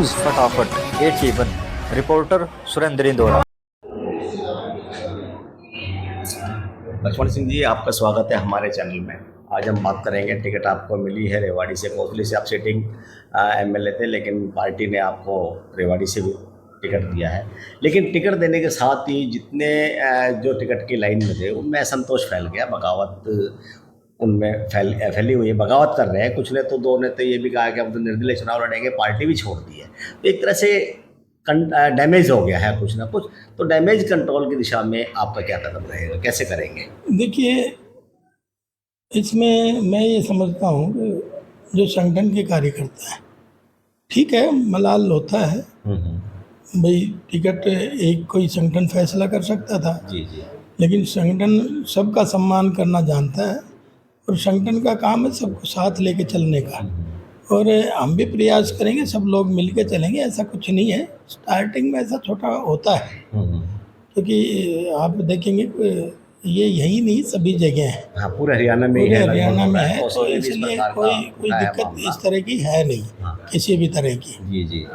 News फटाफट AT1 reporter Surendra Indora. Lakshman Singh ji, आपका स्वागत है हमारे चैनल में। आज हम बात करेंगे, टिकट आपको मिली है रेवाड़ी से। कोटली से आप सिटिंग MLA थे, लेकिन पार्टी ने आपको रेवाड़ी से भी टिकट दिया है। लेकिन टिकट देने के साथ ही जितने जो टिकट की लाइन में थे उनमें असंतोष फैल गया, बगावत उनमें फैली हुई है, बगावत कर रहे हैं कुछ ने। तो दो ने तो ये भी कहा कि अब तो निर्दलीय चुनाव लड़ेंगे, पार्टी भी छोड़ दी है। तो एक तरह से डैमेज हो गया है कुछ ना कुछ। तो डैमेज कंट्रोल की दिशा में आपका क्या कदम रहेगा, कैसे करेंगे? देखिए, इसमें मैं ये समझता हूँ कि जो संगठन के कार्यकर्ता हैं, ठीक है, मलाल होता है भाई, टिकट एक कोई संगठन फैसला कर सकता था। जी जी। लेकिन संगठन सबका सम्मान करना जानता है और संगठन का काम है सबको साथ लेके चलने का। और हम भी प्रयास करेंगे, सब लोग मिल के चलेंगे। ऐसा कुछ नहीं है, स्टार्टिंग में ऐसा छोटा होता है, क्योंकि आप देखेंगे ये यही नहीं, सभी जगह है। हाँ, पूरे हरियाणा में पूरे है, हरियाणा में है, लगभग तो इसलिए कोई दिक्कत इस तरह की है नहीं, किसी भी तरह की। जी जी।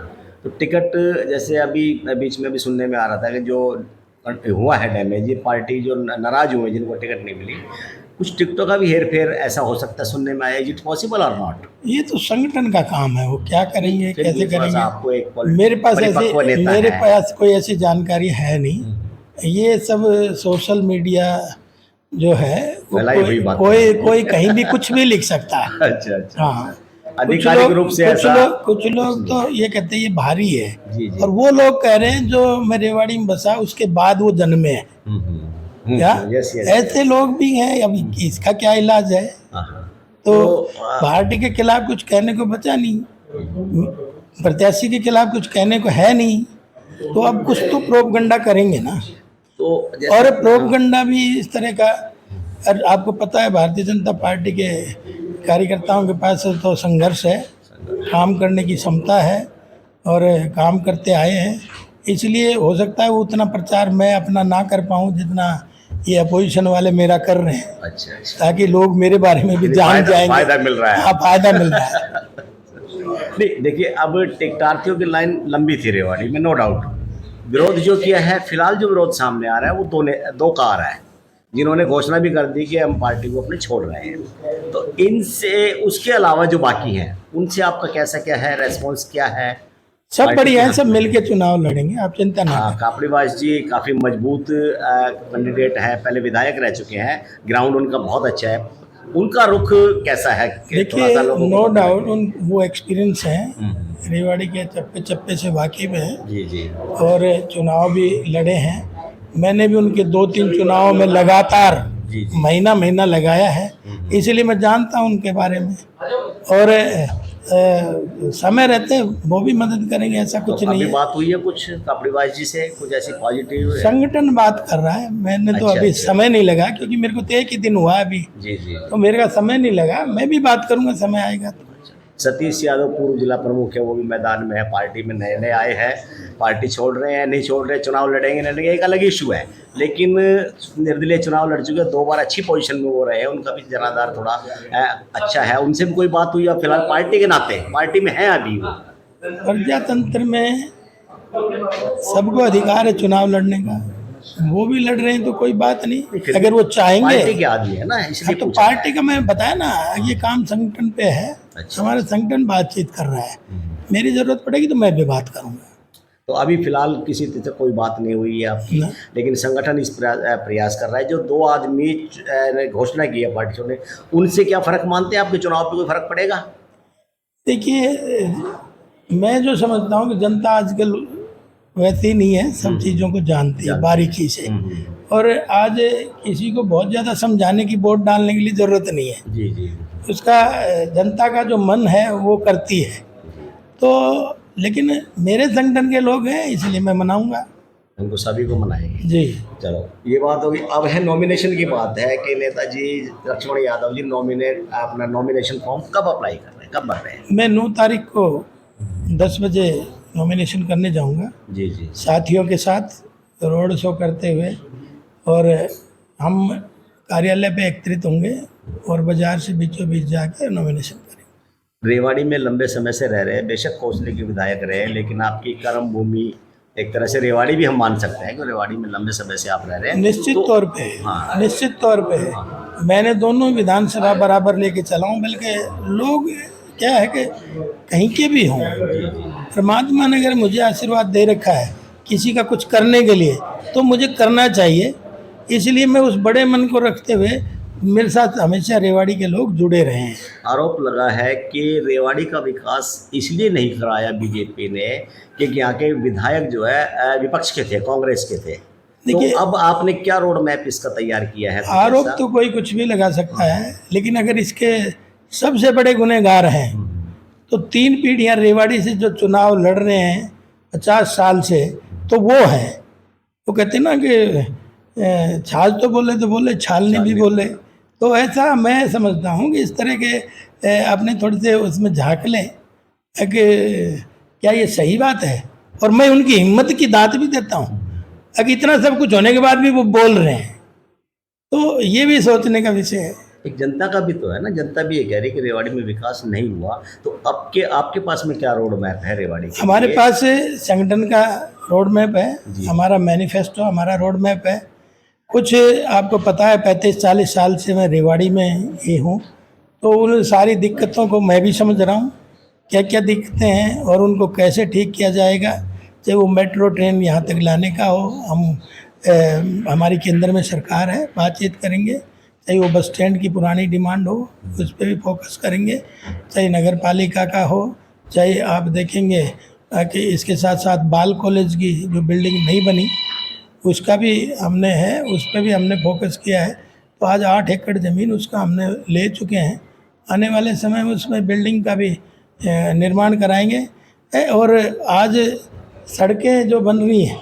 तो टिकट जैसे अभी बीच में भी सुनने में आ रहा था कि जो हुआ है डैमेज, ये पार्टी जो नाराज हुए जिनको टिकट नहीं मिली, कुछ टिकटों का भी हेर फेर ऐसा हो सकता है, सुनने में आया। इज इट पॉसिबल और नॉट? ये तो संगठन का काम है, वो क्या करेंगे, कैसे करेंगे। आपको एक मेरे पास कोई ऐसी जानकारी है नहीं। ये सब सोशल मीडिया जो है वो कोई कहीं भी कुछ भी लिख सकता है। अच्छा अच्छा। हाँ, आधिकारिक रूप से कुछ लोग तो ये कहते हैं ये भारी है। जी जी। और वो लोग कह रहे हैं जो मैं रेवाड़ी में बसा उसके बाद वो जन्मे है। क्या ऐसे लोग भी हैं? अभी इसका क्या इलाज है? तो पार्टी के खिलाफ कुछ कहने को बचा नहीं, प्रत्याशी के खिलाफ कुछ कहने को है नहीं, तो अब कुछ तो प्रोपगंडा करेंगे ना। तो और प्रोपगंडा भी इस तरह का, और आपको पता है भारतीय जनता पार्टी के कार्यकर्ताओं के पास तो संघर्ष है, काम करने की क्षमता है और काम करते आए हैं। इसलिए हो सकता है वो उतना प्रचार मैं अपना ना कर पाऊँ जितना ये अपोजिशन वाले मेरा कर रहे हैं। अच्छा अच्छा। ताकि लोग मेरे बारे में भी जान जाएंगे। फायदा मिल रहा है। हाँ, फायदा मिल रहा है। नहीं, देखिए, अब टिकटार्थियों की लाइन लंबी थी रेवाड़ी में, नो डाउट। विरोध जो किया है, फिलहाल जो विरोध सामने आ रहा है वो दो का आ रहा है, जिन्होंने घोषणा भी कर दी कि हम पार्टी को अपने छोड़ रहे हैं। तो इनसे, उसके अलावा जो बाकी हैं, उनसे आपका कैसा क्या है, रेस्पॉन्स क्या है? सब बढ़िया है, सब मिलके चुनाव लड़ेंगे, आप चिंता ना करें। कापड़ीबाज जी काफ़ी मजबूत कैंडिडेट है, पहले विधायक रह चुके हैं, ग्राउंड उनका बहुत अच्छा है। उनका रुख कैसा है? देखिए, नो डाउट वो एक्सपीरियंस है, रेवाड़ी के चप्पे चप्पे से वाकिफ है। जी जी। और चुनाव भी लड़े हैं। मैंने भी उनके 2-3 चुनावों में लगातार महीना लगाया है, इसलिए मैं जानता हूं उनके बारे में। और समय रहते वो भी मदद करेंगे, ऐसा कुछ नहीं है। बात हुई है कुछ कापड़ीबाज जी से, कुछ ऐसी पॉजिटिव? संगठन बात कर रहा है, मैंने तो अभी समय नहीं लगा, क्योंकि मेरे को तो एक ही दिन हुआ अभी। जी जी। तो मेरे का समय नहीं लगा, मैं भी बात करूंगा, समय आएगा तो। सतीश यादव पूर्व जिला प्रमुख है, वो भी मैदान में है, पार्टी में नए नए आए हैं। पार्टी छोड़ रहे हैं नहीं छोड़ रहे, चुनाव लड़ेंगे नहीं लड़ेंगे, एक अलग इशू है। लेकिन निर्दलीय चुनाव लड़ चुके, 2 बार अच्छी पोजीशन में वो रहे हैं, उनका भी जनाधार थोड़ा अच्छा है। उनसे भी कोई बात हुई? फिलहाल पार्टी के नाते पार्टी में है अभी वो। प्रजातंत्र में सबको अधिकार है चुनाव लड़ने का, वो भी लड़ रहे हैं तो कोई बात नहीं, अगर वो चाहेंगे। पार्टी के आदमी है ना, इसलिए तो पार्टी का मैं बताया ना, ये काम संगठन पे है। अच्छा। हमारा संगठन बातचीत कर रहा है, मेरी जरूरत पड़ेगी तो मैं भी बात करूंगा। तो अभी फिलहाल किसी तरह से कोई बात नहीं हुई है आपकी, लेकिन संगठन इस प्रयास कर रहा है। जो 2 आदमी ने घोषणा की है पार्टियों ने, उनसे क्या फ़र्क मानते हैं? आपके चुनाव पे कोई फ़र्क पड़ेगा? देखिए, मैं जो समझता हूँ कि जनता आजकल वैसे नहीं है, सब चीज़ों को जानती है बारीकी से। और आज किसी को बहुत ज़्यादा समझाने की, वोट डालने के लिए ज़रूरत नहीं है। जी जी। उसका जनता का जो मन है वो करती है। तो लेकिन मेरे संगठन के लोग हैं, इसलिए मैं मनाऊंगा, उनको सभी को मनाएंगे। जी। चलो, ये बात होगी। अब है नॉमिनेशन की बात है कि नेताजी लक्ष्मण यादव जी अपना नॉमिनेशन फॉर्म कब अप्लाई कर रहे हैं, कब भर रहे हैं? मैं 9 तारीख को 10 बजे नॉमिनेशन करने जाऊंगा। जी जी। साथियों के साथ रोड शो करते हुए, और हम कार्यालय पे एकत्रित होंगे और बाजार से बीचों बीच जाके नॉमिनेशन करेंगे। रेवाड़ी में लंबे समय से रह रहे हैं, बेशक कोसली के विधायक रहे, लेकिन आपकी कर्म भूमि एक तरह से रेवाड़ी भी हम मान सकते हैं कि रेवाड़ी में लंबे समय से आप रह रहे हैं। निश्चित तो तौर पे हाँ। निश्चित तौर पे मैंने दोनों विधानसभा बराबर लेके चला हूँ। बल्कि लोग क्या है कि कहीं के भी हों, परमात्मा ने अगर मुझे आशीर्वाद दे रखा है किसी का कुछ करने के लिए तो मुझे करना चाहिए। इसलिए मैं उस बड़े मन को रखते हुए मेरे साथ हमेशा रेवाड़ी के लोग जुड़े रहे हैं। आरोप लगा है कि रेवाड़ी का विकास इसलिए नहीं कराया बीजेपी ने क्योंकि यहाँ के विधायक जो है विपक्ष के थे, कांग्रेस के थे। देखिए, तो अब आपने क्या रोड मैप इसका तैयार किया है? आरोप तो कोई कुछ भी लगा सकता है, लेकिन अगर इसके सबसे बड़े गुनहगार हैं तो 3 पीढ़ियां रेवाड़ी से जो चुनाव लड़ रहे हैं 50 साल से, तो वो हैं। वो कहते हैं ना कि छाछ तो बोले छालने भी बोले। तो ऐसा मैं समझता हूँ कि इस तरह के अपने थोड़े से उसमें झाँक लें कि क्या ये सही बात है। और मैं उनकी हिम्मत की दात भी देता हूँ। अगर इतना सब कुछ होने के बाद भी वो बोल रहे हैं तो ये भी सोचने का विषय है। एक जनता का भी तो है ना, जनता भी ये कह रही कि रेवाड़ी में विकास नहीं हुआ। तो अब के आपके पास में क्या रोड मैप है रेवाड़ी के हमारे लिए? पास संगठन का रोड मैप है, जी। हमारा मैनिफेस्टो, हमारा रोड मैप है। कुछ आपको पता है 35-40 साल से मैं रेवाड़ी में ही हूँ, तो उन सारी दिक्कतों को मैं भी समझ रहा हूँ क्या क्या दिक्कतें हैं और उनको कैसे ठीक किया जाएगा। चाहे वो मेट्रो ट्रेन यहाँ तक लाने का हो, हमारी केंद्र में सरकार है, बातचीत करेंगे। चाहे वो बस स्टैंड की पुरानी डिमांड हो, उस पर भी फोकस करेंगे। चाहे नगर पालिका का हो, चाहे आप देखेंगे कि इसके साथ साथ बाल कॉलेज की जो बिल्डिंग नहीं बनी उसका भी हमने है, उस पर भी हमने फोकस किया है। तो आज 8 एकड़ ज़मीन उसका हमने ले चुके हैं। आने वाले समय में उसमें बिल्डिंग का भी निर्माण कराएंगे। और आज सड़कें जो बन रही हैं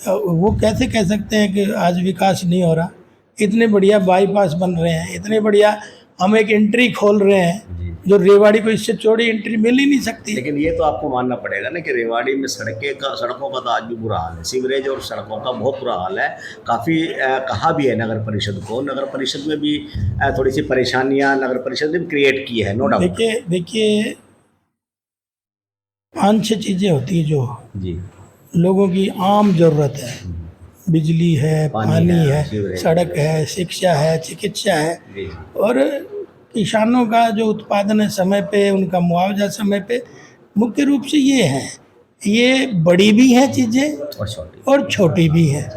वो कैसे कह सकते हैं कि आज विकास नहीं हो रहा। इतने बढ़िया बाईपास बन रहे हैं, इतने बढ़िया हम एक एंट्री खोल रहे हैं जो रेवाड़ी को इससे चौड़ी एंट्री मिल ही नहीं सकती। लेकिन ये तो आपको मानना पड़ेगा ना कि रेवाड़ी में सड़कों का तो आज भी बुरा हाल है। सीवरेज और सड़कों का बहुत बुरा हाल है। काफ़ी कहा भी है नगर परिषद को, नगर परिषद में भी थोड़ी सी परेशानियां नगर परिषद ने क्रिएट की है, नो डाउट। देखिए 5-6 चीज़ें होती हैं जो जी, लोगों की आम ज़रूरत है। बिजली है, पानी है, सीवरेज सड़क है, शिक्षा है, चिकित्सा है। जी, और किसानों का जो उत्पादन है समय पे, उनका मुआवजा समय पे। मुख्य रूप से ये है, ये बड़ी भी हैं चीज़ें और छोटी भी हैं।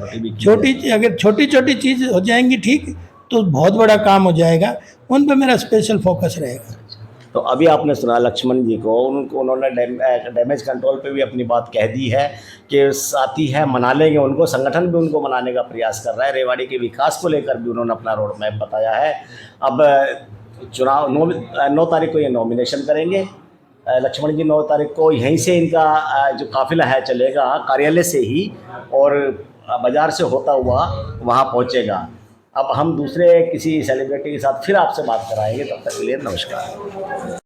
अगर छोटी छोटी चीज़ हो जाएंगी ठीक तो बहुत बड़ा काम हो जाएगा। उन पर मेरा स्पेशल फोकस रहेगा। तो अभी आपने सुना लक्ष्मण जी को, उन्होंने डैमेज कंट्रोल पे भी अपनी बात कह दी है कि साथी है, मना लेंगे उनको। संगठन भी उनको मनाने का प्रयास कर रहा है। रेवाड़ी के विकास को लेकर भी उन्होंने अपना रोड मैप बताया है। अब चुनाव 9 तारीख को ये नॉमिनेशन करेंगे लक्ष्मण जी। 9 तारीख को यहीं से इनका जो काफिला है चलेगा कार्यालय से ही और बाजार से होता हुआ वहाँ पहुँचेगा। अब हम दूसरे किसी सेलिब्रिटी के साथ फिर आपसे बात कराएंगे। तब तक के लिए नमस्कार।